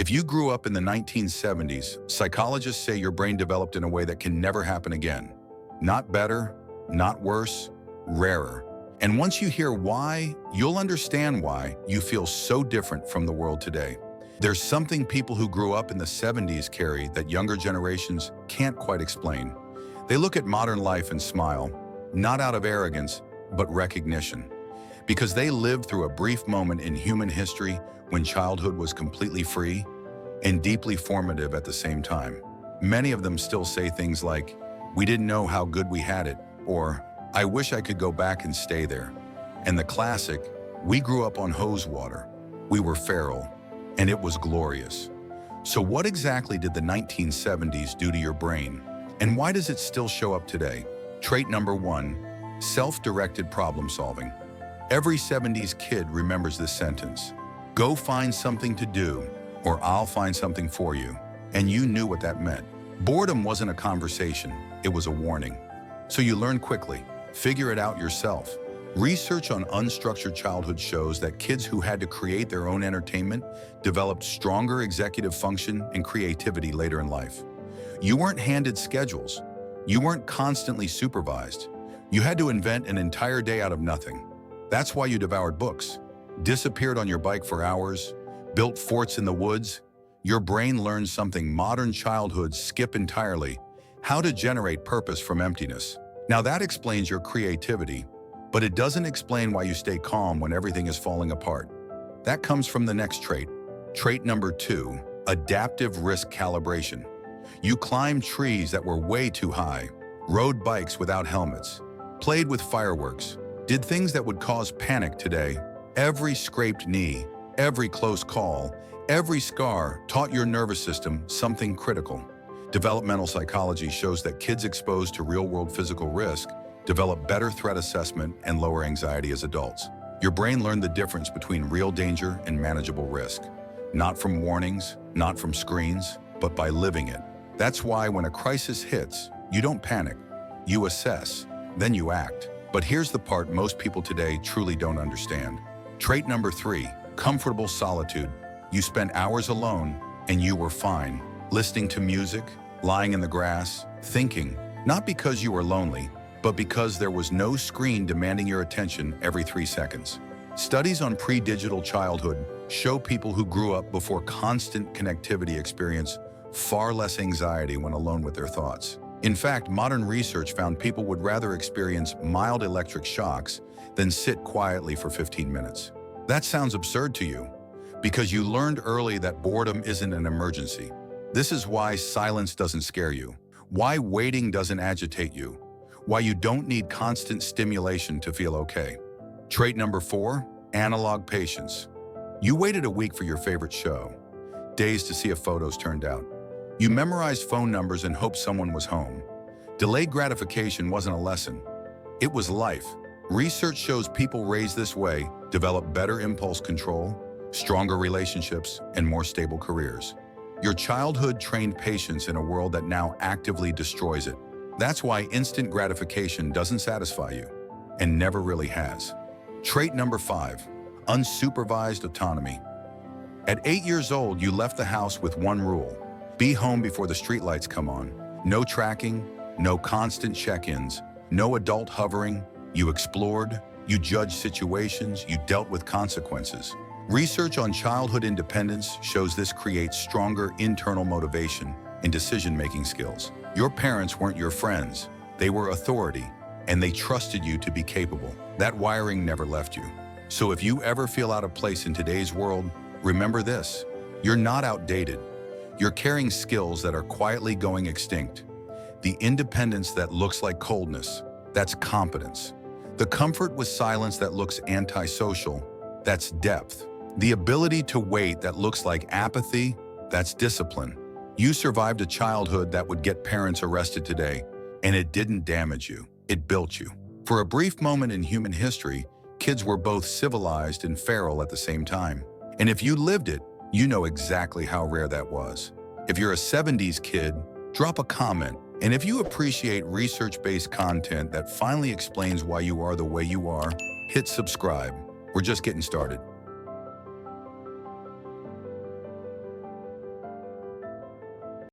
If you grew up in the 1970s, psychologists say your brain developed in a way that can never happen again. Not better, not worse, rarer. And once you hear why, you'll understand why you feel so different from the world today. There's something people who grew up in the 70s carry that younger generations can't quite explain. They look at modern life and smile, not out of arrogance, but recognition. Because they lived through a brief moment in human history when childhood was completely free and deeply formative at the same time. Many of them still say things like, "We didn't know how good we had it," or "I wish I could go back and stay there." And the classic, "We grew up on hose water. We were feral, and it was glorious." So what exactly did the 1970s do to your brain? And why does it still show up today? Trait number 1, self-directed problem solving. Every 70s kid remembers this sentence: "Go find something to do, or I'll find something for you." And you knew what that meant. Boredom wasn't a conversation, it was a warning. So you learned quickly. Figure it out yourself. Research on unstructured childhood shows that kids who had to create their own entertainment developed stronger executive function and creativity later in life. You weren't handed schedules. You weren't constantly supervised. You had to invent an entire day out of nothing. That's why you devoured books, disappeared on your bike for hours, built forts in the woods. Your brain learned something modern childhoods skip entirely: how to generate purpose from emptiness. Now that explains your creativity, but it doesn't explain why you stay calm when everything is falling apart. That comes from the next trait. Trait number 2, adaptive risk calibration. You climbed trees that were way too high, rode bikes without helmets, played with fireworks, did things that would cause panic today. Every scraped knee, every close call, every scar taught your nervous system something critical. Developmental psychology shows that kids exposed to real-world physical risk develop better threat assessment and lower anxiety as adults. Your brain learned the difference between real danger and manageable risk. Not from warnings, not from screens, but by living it. That's why when a crisis hits, you don't panic. You assess, then you act. But here's the part most people today truly don't understand. Trait number 3, comfortable solitude. You spent hours alone and you were fine. Listening to music, lying in the grass, thinking, not because you were lonely, but because there was no screen demanding your attention every 3 seconds. Studies on pre-digital childhood show people who grew up before constant connectivity experience far less anxiety when alone with their thoughts. In fact, modern research found people would rather experience mild electric shocks than sit quietly for 15 minutes. That sounds absurd to you, because you learned early that boredom isn't an emergency. This is why silence doesn't scare you, why waiting doesn't agitate you, why you don't need constant stimulation to feel okay. Trait number 4, analog patience. You waited a week for your favorite show, days to see if photos turned out. You memorized phone numbers and hoped someone was home. Delayed gratification wasn't a lesson, it was life. Research shows people raised this way develop better impulse control, stronger relationships, and more stable careers. Your childhood trained patience in a world that now actively destroys it. That's why instant gratification doesn't satisfy you, and never really has. Trait number 5, unsupervised autonomy. At 8 years old, you left the house with one rule: be home before the streetlights come on. No tracking, no constant check-ins, no adult hovering. You explored, you judged situations, you dealt with consequences. Research on childhood independence shows this creates stronger internal motivation and decision-making skills. Your parents weren't your friends, they were authority, and they trusted you to be capable. That wiring never left you. So if you ever feel out of place in today's world, remember this: you're not outdated. You're carrying skills that are quietly going extinct. The independence that looks like coldness, that's competence. The comfort with silence that looks antisocial, that's depth. The ability to wait that looks like apathy, that's discipline. You survived a childhood that would get parents arrested today, and it didn't damage you, it built you. For a brief moment in human history, kids were both civilized and feral at the same time. And if you lived it, you know exactly how rare that was. If you're a 70s kid, drop a comment. And if you appreciate research-based content that finally explains why you are the way you are, hit subscribe. We're just getting started.